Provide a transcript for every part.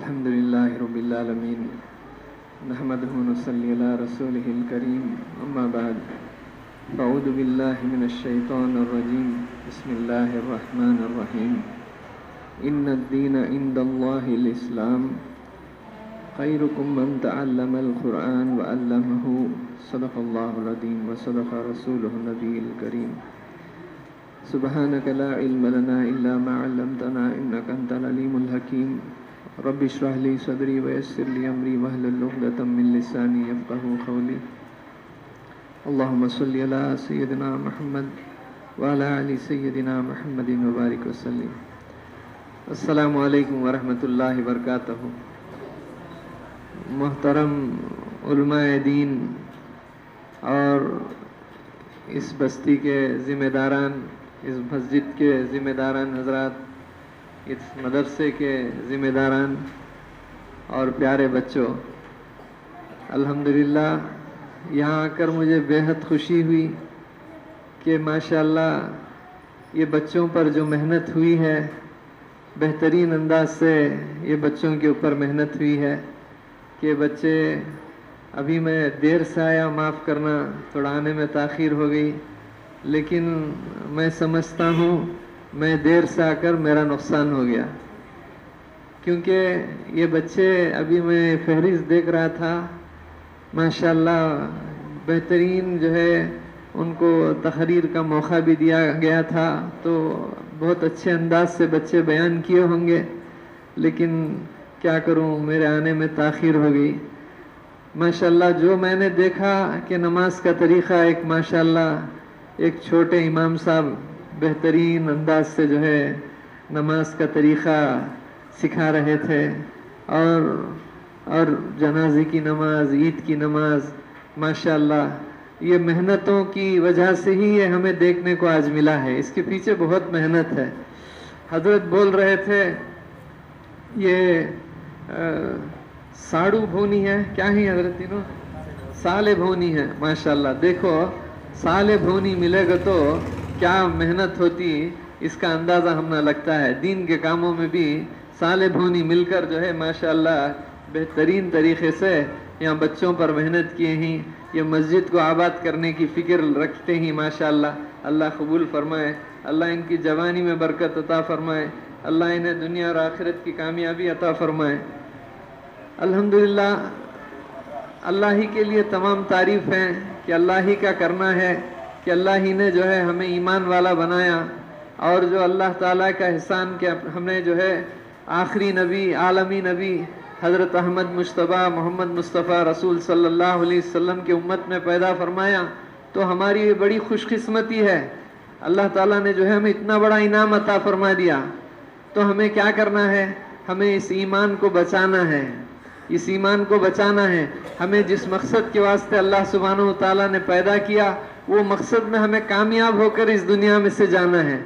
الحمد لله رب العالمين نحمده ونصلي على رسوله الكريم أما بعد أعوذ بالله من الشيطان الرجيم بسم الله الرحمن الرحيم إن الدين عند الله الإسلام خيركم من تعلم القرآن وعلمه صدق الله العظيم وصدق رسوله النبي الكريم سبحانك لا علم لنا إلا ما علمتنا إنك أنت العليم الحكيم رب اشرح لي صدري ويسر لي أمري واحلل عقدة من لساني يفقهوا قولي اللهم صل على سيدنا محمد وعلى آل سيدنا محمد وبارك وسلم. السلام علیکم ورحمۃ اللہ وبرکاتہ. محترم علماء دین اور اس بستی کے ذمہ داران، اس مسجد کے ذمہ داران حضرات، اس مدرسے کے ذمہ داران اور پیارے بچوں، الحمدللہ یہاں آ کر مجھے بےحد خوشی ہوئی کہ ماشاءاللہ یہ بچوں پر جو محنت ہوئی ہے، بہترین انداز سے یہ بچوں کے اوپر محنت ہوئی ہے کہ بچے، ابھی میں دیر سے آیا، معاف کرنا تھوڑا آنے میں تاخیر ہو گئی، لیکن میں سمجھتا ہوں میں دیر سے آ کر میرا نقصان ہو گیا، کیونکہ یہ بچے، ابھی میں فہرست دیکھ رہا تھا، ماشاءاللہ بہترین جو ہے ان کو تقریر کا موقع بھی دیا گیا تھا، تو بہت اچھے انداز سے بچے بیان کیے ہوں گے، لیکن کیا کروں، میرے آنے میں تاخیر ہو گئی. ماشاءاللہ جو میں نے دیکھا کہ نماز کا طریقہ، ایک ماشاءاللہ ایک چھوٹے امام صاحب بہترین انداز سے جو ہے نماز کا طریقہ سکھا رہے تھے، اور جنازے کی نماز، عید کی نماز، ماشاءاللہ یہ محنتوں کی وجہ سے ہی یہ ہمیں دیکھنے کو آج ملا ہے. اس کے پیچھے بہت محنت ہے. حضرت بول رہے تھے یہ ساڑو بھونی ہے، کیا ہے حضرت تینوں؟ سالے بھونی ہے. ماشاءاللہ دیکھو، سالے بھونی ملے گا تو کیا محنت ہوتی، اس کا اندازہ ہم نہ لگتا ہے. دین کے کاموں میں بھی سالے بھونی مل کر جو ہے ماشاءاللہ بہترین طریقے سے یہاں بچوں پر محنت کیے ہیں، یہ مسجد کو آباد کرنے کی فکر رکھتے ہیں. ماشاءاللہ اللہ قبول فرمائے، اللہ ان کی جوانی میں برکت عطا فرمائے، اللہ انہیں دنیا اور آخرت کی کامیابی عطا فرمائے. الحمدللہ اللہ ہی کے لیے تمام تعریف ہیں کہ اللہ ہی کا کرنا ہے کہ اللہ ہی نے جو ہے ہمیں ایمان والا بنایا، اور جو اللہ تعالیٰ کا احسان کہ ہمیں جو ہے آخری نبی، عالمی نبی حضرت احمد مجتبیٰ محمد مصطفیٰ رسول صلی اللہ علیہ وسلم کی امت میں پیدا فرمایا، تو ہماری یہ بڑی خوش قسمتی ہے. اللہ تعالیٰ نے جو ہے ہمیں اتنا بڑا انعام عطا فرما دیا، تو ہمیں کیا کرنا ہے؟ ہمیں اس ایمان کو بچانا ہے، اس ایمان کو بچانا ہے. ہمیں جس مقصد کے واسطے اللہ سبحانہ و تعالیٰ نے پیدا کیا، وہ مقصد میں ہمیں کامیاب ہو کر اس دنیا میں سے جانا ہے.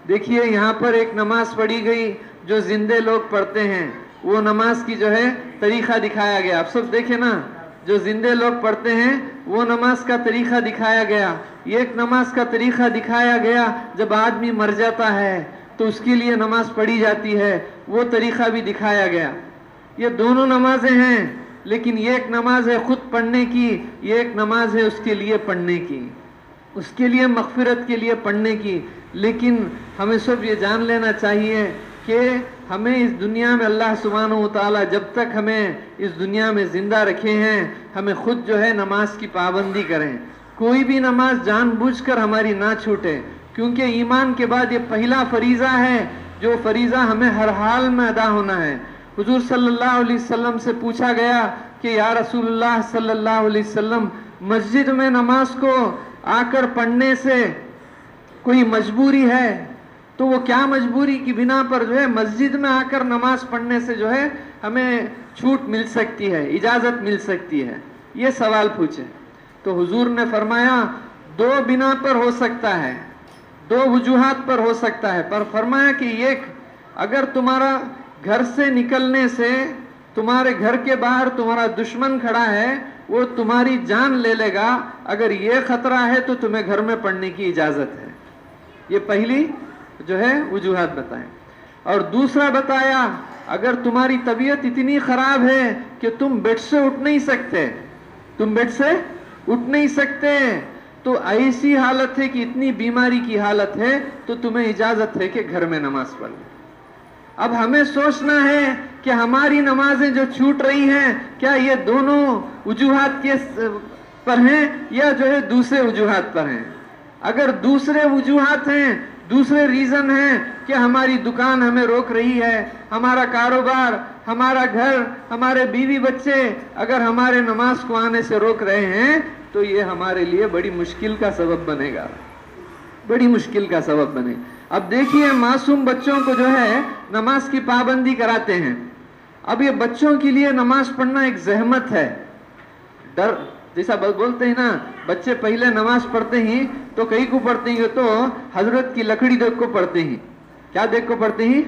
دیکھیے یہاں پر ایک نماز پڑھی گئی جو زندے لوگ پڑھتے ہیں، وہ نماز کی جو ہے طریقہ دکھایا گیا. آپ سب دیکھیں نا، جو زندے لوگ پڑھتے ہیں وہ نماز کا طریقہ دکھایا گیا. یہ ایک نماز کا طریقہ دکھایا گیا، جب آدمی مر جاتا ہے تو اس کے لیے نماز پڑھی جاتی ہے، وہ طریقہ بھی دکھایا گیا. یہ دونوں نمازیں ہیں، لیکن یہ ایک نماز ہے خود پڑھنے کی، یہ ایک نماز ہے اس کے لیے پڑھنے کی، اس کے لیے مغفرت کے لیے پڑھنے کی. لیکن ہمیں سب یہ جان لینا چاہیے کہ ہمیں اس دنیا میں اللہ سبحانہ و تعالیٰ جب تک ہمیں اس دنیا میں زندہ رکھے ہیں، ہمیں خود جو ہے نماز کی پابندی کریں. کوئی بھی نماز جان بوجھ کر ہماری نہ چھوٹے، کیونکہ ایمان کے بعد یہ پہلا فریضہ ہے، جو فریضہ ہمیں ہر حال میں ادا ہونا ہے. حضور صلی اللہ علیہ وسلم سے پوچھا گیا کہ یا رسول اللہ صلی اللہ علیہ وسلم، مسجد میں نماز کو آ کر پڑھنے سے کوئی مجبوری ہے؟ تو وہ کیا مجبوری کی بنا پر جو ہے مسجد میں آ کر نماز پڑھنے سے جو ہے ہمیں چھوٹ مل سکتی ہے، اجازت مل سکتی ہے؟ یہ سوال پوچھے تو حضور نے فرمایا دو بنا پر ہو سکتا ہے، دو وجوہات پر ہو سکتا ہے. پر فرمایا کہ ایک، اگر تمہارا گھر سے نکلنے سے تمہارے گھر کے باہر تمہارا دشمن کھڑا ہے، وہ تمہاری جان لے لے گا، اگر یہ خطرہ ہے تو تمہیں گھر میں پڑھنے کی اجازت ہے. یہ پہلی جو ہے وجوہات بتائیں. اور دوسرا بتایا اگر تمہاری طبیعت اتنی خراب ہے کہ تم بیڈ سے اٹھ نہیں سکتے، تم بیڈ سے اٹھ نہیں سکتے، تو ایسی حالت ہے کہ اتنی بیماری کی حالت ہے تو تمہیں اجازت ہے کہ گھر میں نماز پڑھ لو۔ اب ہمیں سوچنا ہے کہ ہماری نمازیں جو چھوٹ رہی ہیں کیا یہ دونوں وجوہات کے پر ہیں یا جو ہے دوسرے وجوہات پر ہیں؟ اگر دوسرے وجوہات ہیں، دوسرے ریزن ہیں کہ ہماری دکان ہمیں روک رہی ہے، ہمارا کاروبار، ہمارا گھر، ہمارے بیوی بچے اگر ہمارے نماز کو آنے سے روک رہے ہیں تو یہ ہمارے لیے بڑی مشکل کا سبب بنے گا، بڑی مشکل کا سبب بنے۔ اب دیکھیے معصوم بچوں کو جو ہے نماز کی پابندی کراتے ہیں۔ اب یہ بچوں کے لیے نماز پڑھنا ایک زحمت ہے، ڈر جیسا بولتے ہیں نا، بچے پہلے نماز پڑھتے ہیں تو کہیں کو پڑھتے ہیں تو حضرت کی لکڑی دیکھ کو پڑھتے ہیں، کیا دیکھ کو پڑھتے ہیں؟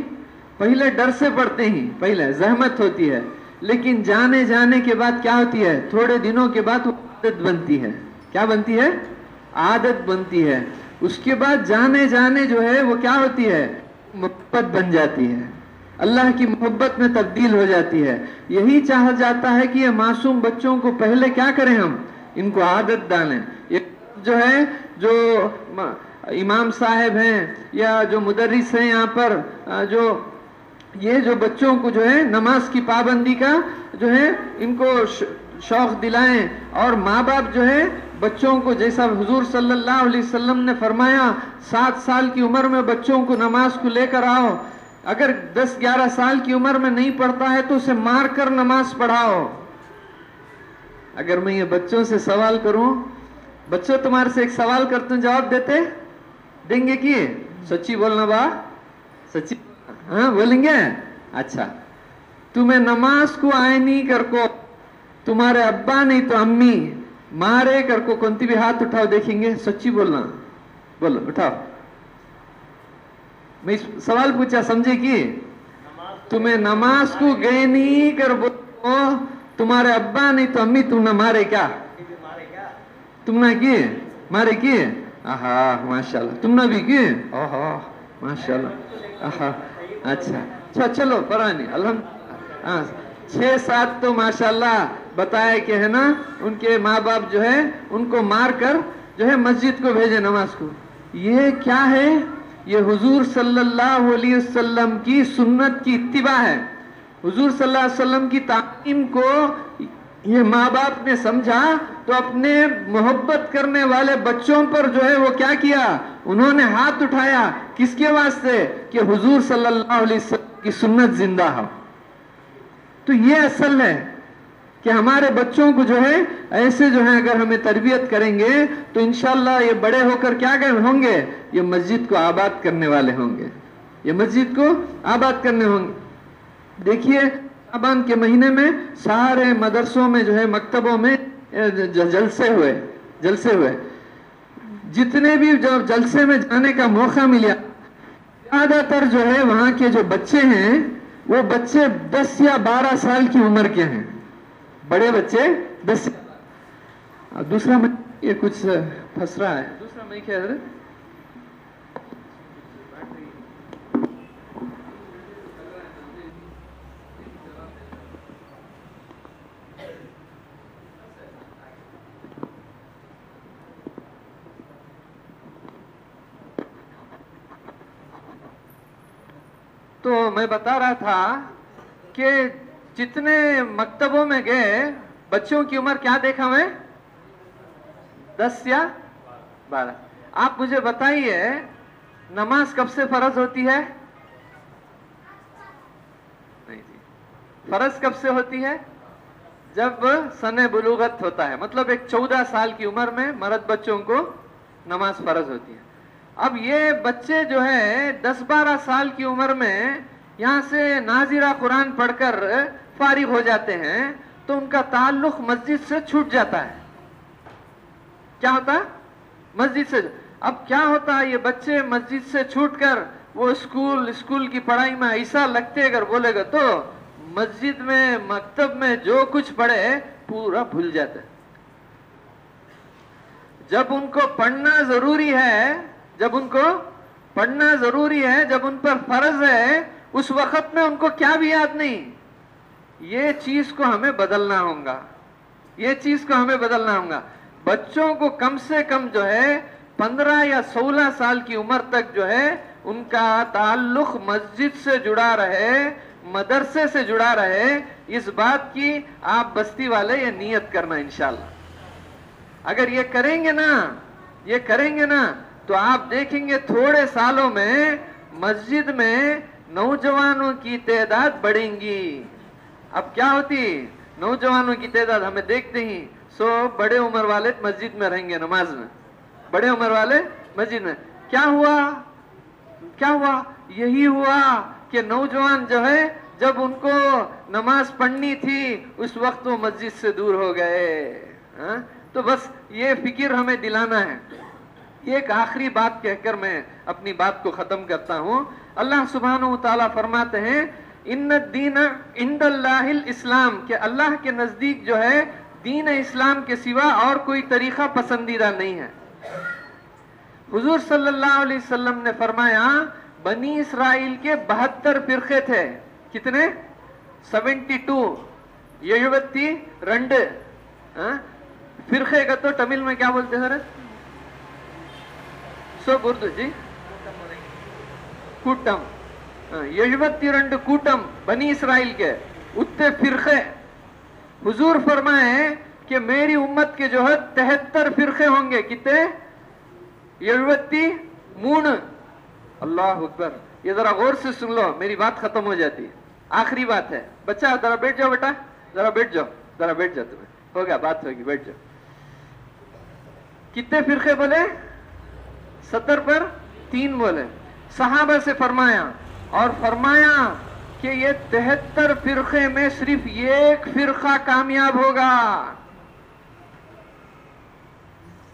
پہلے ڈر سے پڑھتے ہیں، پہلے زحمت ہوتی ہے، لیکن جانے جانے کے بعد کیا ہوتی ہے؟ تھوڑے دنوں کے بعد وہ عادت بنتی ہے۔ کیا بنتی ہے؟ عادت بنتی ہے۔ اس کے بعد جانے جانے جو ہے وہ کیا ہوتی ہے؟ محبت بن جاتی ہے، اللہ کی محبت میں تبدیل ہو جاتی ہے۔ یہی چاہا جاتا ہے کہ یہ معصوم بچوں کو پہلے کیا کریں، ہم ان کو عادت ڈالیں۔ یہ جو ہے جو امام صاحب ہیں یا جو مدرس ہیں یہاں پر یہ جو بچوں کو جو ہے نماز کی پابندی کا جو ہے ان کو شوق دلائیں، اور ماں باپ جو ہے بچوں کو جیسا حضور صلی اللہ علیہ وسلم نے فرمایا 7 سال کی عمر میں بچوں کو نماز کو لے کر آؤ، اگر 10-11 سال کی عمر میں نہیں پڑھتا ہے تو اسے مار کر نماز پڑھاؤ۔ اگر میں یہ بچوں سے سوال کروں، بچوں تمہارے سے ایک سوال کرتے ہیں، جواب دیں گے کہ سچی بولنا با، سچی ہاں بولیں گے؟ اچھا، تمہیں نماز کو آئے نہیں کر کو تمہارے ابا نہیں تو امی مارے کر کو کونتی بھی ہاتھ اٹھاؤ دیکھیں گے؟ سچی بولنا، بولو اٹھاؤ۔ میں سوال پوچھا، سمجھے کہ تمہیں نماز کو گئے نہیں کر بولو تمہارے ابا نہیں تو امی تم نہ مارے کیا؟ تم نہ کیے مارے کیے؟ آہا ماشاءاللہ، تم نہ بھی کیے؟ آہا ماشاءاللہ، آہا اچھا چلو پرانی الحمدللہ 6-7 تو ماشاءاللہ بتائے کہ ہے نا ان کے ماں باپ جو ہے ان کو مار کر جو ہے مسجد کو بھیجے نماز کو۔ یہ کیا ہے؟ یہ حضور صلی اللہ علیہ وسلم کی سنت کی اتباع ہے۔ حضور صلی اللہ علیہ وسلم کی تعلیم کو یہ ماں باپ نے سمجھا تو اپنے محبت کرنے والے بچوں پر جو ہے وہ کیا کیا؟ انہوں نے ہاتھ اٹھایا، کس کے واسطے؟ کہ حضور صلی اللہ علیہ وسلم کی سنت زندہ ہو۔ تو یہ اصل ہے کہ ہمارے بچوں کو جو ہے ایسے جو ہے اگر ہمیں تربیت کریں گے تو انشاءاللہ یہ بڑے ہو کر کیا ہوں گے؟ یہ مسجد کو آباد کرنے والے ہوں گے، یہ مسجد کو آباد کرنے ہوں گے۔ دیکھیے شعبان کے مہینے میں سارے مدرسوں میں جو ہے مکتبوں میں جلسے ہوئے، جتنے بھی جو جلسے میں جانے کا موقع ملا زیادہ تر جو ہے وہاں کے جو بچے ہیں وہ بچے 10 یا 12 سال کی عمر کے ہیں، بڑے بچے 10۔ دوسرا یہ کچھ پھنس رہا ہے، دوسرا میں کیا حضرت تو میں بتا رہا تھا کہ جتنے مکتبوں میں گئے بچوں کی عمر کیا دیکھا میں؟ 10 یا 12۔ آپ مجھے بتائیے نماز کب سے فرض ہوتی ہے؟ نہیں جی، فرض کب سے ہوتی ہے؟ جب سن بلوغت ہوتا ہے، مطلب ایک 14 سال کی عمر میں مرد بچوں کو نماز فرض ہوتی ہے۔ اب یہ بچے جو ہے 10-12 سال کی عمر میں یہاں سے ناظرہ قرآن پڑھ کر فارغ ہو جاتے ہیں تو ان کا تعلق مسجد سے چھوٹ جاتا ہے۔ کیا ہوتا ہے؟ مسجد سے۔ اب کیا ہوتا ہے، یہ بچے مسجد سے چھوٹ کر وہ اسکول کی پڑھائی میں ایسا لگتے اگر بولے گا تو مسجد میں مکتب میں جو کچھ پڑھے پورا بھول جاتا ہے۔ جب ان کو پڑھنا ضروری ہے، جب ان پر فرض ہے، اس وقت میں ان کو کیا بھی یاد نہیں. یہ چیز کو ہمیں بدلنا ہوگا, یہ چیز کو ہمیں بدلنا ہوگا. بچوں کو کم سے کم جو ہے 15 یا 16 سال کی عمر تک جو ہے ان کا تعلق مسجد سے جڑا رہے, مدرسے سے جڑا رہے. اس بات کی آپ بستی والے یہ نیت کرنا انشاءاللہ. اگر یہ کریں گے نا, یہ کریں گے نا, تو آپ دیکھیں گے تھوڑے سالوں میں مسجد میں نوجوانوں کی تعداد بڑھیں گی. اب کیا ہوتی, نوجوانوں کی تعداد ہمیں دیکھتے ہی بڑے عمر والے مسجد میں رہیں گے نماز میں, بڑے عمر والے مسجد میں. کیا ہوا, کیا ہوا, یہی ہوا کہ نوجوان جو ہے جب ان کو نماز پڑھنی تھی اس وقت وہ مسجد سے دور ہو گئے. تو بس یہ فکر ہمیں دلانا ہے. ایک آخری بات کہہ کر میں اپنی بات کو ختم کرتا ہوں. اللہ سبحانہ و تعالیٰ فرماتے ہیں ان الدین عند اللہ الاسلام, کہ اللہ کے نزدیک جو ہے دین اسلام کے سوا اور کوئی طریقہ پسندیدہ نہیں ہے. حضور صلی اللہ علیہ وسلم نے فرمایا بنی اسرائیل کے 72 فرقے تھے. کتنے؟ 72. 72 فرقے کا تو تمل میں کیا بولتے ہیں سر؟ سب اردو جی, کوٹم. 72 کوٹم بنی اسرائیل کے, اتنے فرقے. حضور فرمائے کہ میری امت کے جو ہے 73 فرقے ہوں گے. کتنے؟ 73. اللہ اکبر. یہ ذرا غور سے سن لو, میری بات ختم ہو جاتی ہے. آخری بات ہے. بچہ ذرا بیٹھ جاؤ, بیٹا ذرا بیٹھ جاؤ, ذرا بیٹھ جاؤ, تمہیں ہو گیا, بات ہوگی, بیٹھ جاؤ. کتنے فرقے بولے؟ 70 پر 3 بولے. صحابہ سے فرمایا, اور فرمایا کہ یہ 73 فرقے میں صرف ایک فرقہ کامیاب ہوگا.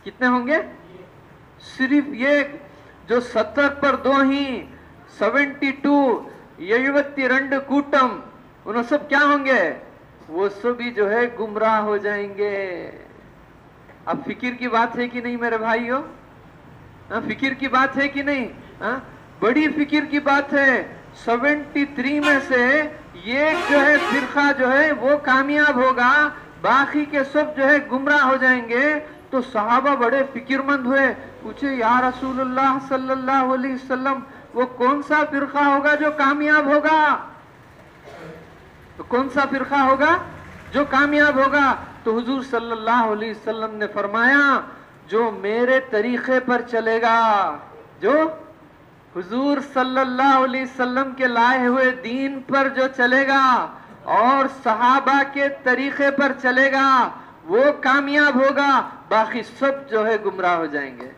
کتنے ہوں گے؟ صرف ایک. جو 70 پر 2 ہی 72 72 کوٹم, انہوں سب کیا ہوں گے؟ وہ سبھی جو ہے گمراہ ہو جائیں گے. اب فکر کی بات ہے کہ نہیں میرے بھائیو؟ فکر کی بات ہے کہ نہیں؟ بڑی فکر کی بات ہے. 73 میں سے ایک جو ہے فرقہ جو ہے وہ کامیاب ہوگا, باقی کے سب جو ہے گمراہ ہو جائیں گے. تو صحابہ بڑے فکر مند ہوئے, پوچھے یا رسول اللہ صلی اللہ علیہ وسلم وہ کون سا فرقہ ہوگا جو کامیاب ہوگا؟ تو کون سا فرقہ ہوگا جو کامیاب ہوگا؟ تو حضور صلی اللہ علیہ وسلم نے فرمایا جو میرے طریقے پر چلے گا, جو حضور صلی اللہ علیہ وسلم کے لائے ہوئے دین پر جو چلے گا اور صحابہ کے طریقے پر چلے گا وہ کامیاب ہوگا, باقی سب جو ہے گمراہ ہو جائیں گے.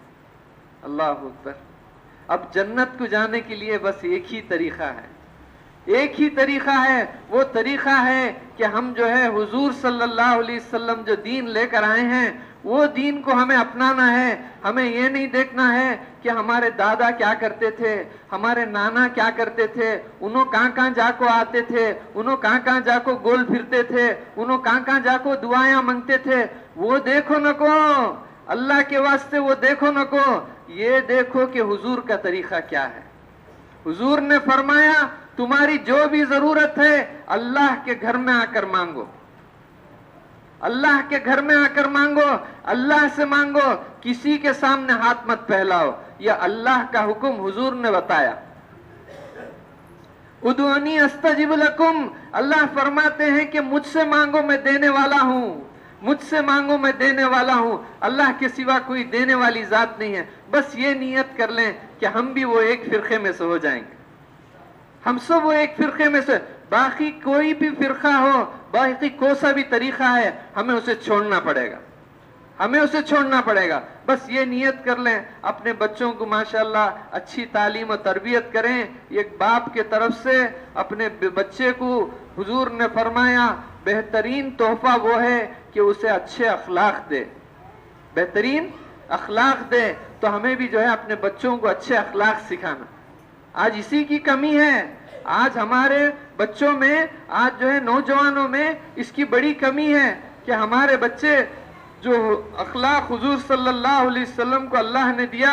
اللہ اکبر. اب جنت کو جانے کے لیے بس ایک ہی طریقہ ہے, ایک ہی طریقہ ہے. وہ طریقہ ہے کہ ہم جو ہے حضور صلی اللہ علیہ وسلم جو دین لے کر آئے ہیں وہ دین کو ہمیں اپنانا ہے. ہمیں یہ نہیں دیکھنا ہے کہ ہمارے دادا کیا کرتے تھے, ہمارے نانا کیا کرتے تھے, انہوں کہاں کہاں جا کو آتے تھے, انہوں کہاں کہاں جا کو گول پھرتے تھے, انہوں کہاں کہاں جا کو دعائیں مانگتے تھے. وہ دیکھو نہ کو, اللہ کے واسطے وہ دیکھو نہ کو. یہ دیکھو کہ حضور کا طریقہ کیا ہے. حضور نے فرمایا تمہاری جو بھی ضرورت ہے اللہ کے گھر میں آ کر مانگو, اللہ کے گھر میں آ کر مانگو, اللہ سے مانگو, کسی کے سامنے ہاتھ مت پھیلاؤ. یہ اللہ کا حکم حضور نے بتایا. ادعونی استجب لکم, اللہ فرماتے ہیں کہ مجھ سے مانگو میں دینے والا ہوں, مجھ سے مانگو میں دینے والا ہوں. اللہ کے سوا کوئی دینے والی ذات نہیں ہے. بس یہ نیت کر لیں کہ ہم بھی وہ ایک فرقے میں سے ہو جائیں گے, ہم سب وہ ایک فرقے میں سے. باقی کوئی بھی فرقہ ہو, باقی کوئی سا بھی طریقہ ہے, ہمیں اسے چھوڑنا پڑے گا, ہمیں اسے چھوڑنا پڑے گا. بس یہ نیت کر لیں. اپنے بچوں کو ماشاءاللہ اچھی تعلیم و تربیت کریں. ایک باپ کے طرف سے اپنے بچے کو حضور نے فرمایا بہترین تحفہ وہ ہے کہ اسے اچھے اخلاق دے, بہترین اخلاق دے. تو ہمیں بھی جو ہے اپنے بچوں کو اچھے اخلاق سکھانا. آج اسی کی کمی ہے. آج ہمارے بچوں میں, آج جو ہے نوجوانوں میں اس کی بڑی کمی ہے کہ ہمارے بچے جو اخلاق حضور صلی اللہ علیہ وسلم کو اللہ نے دیا,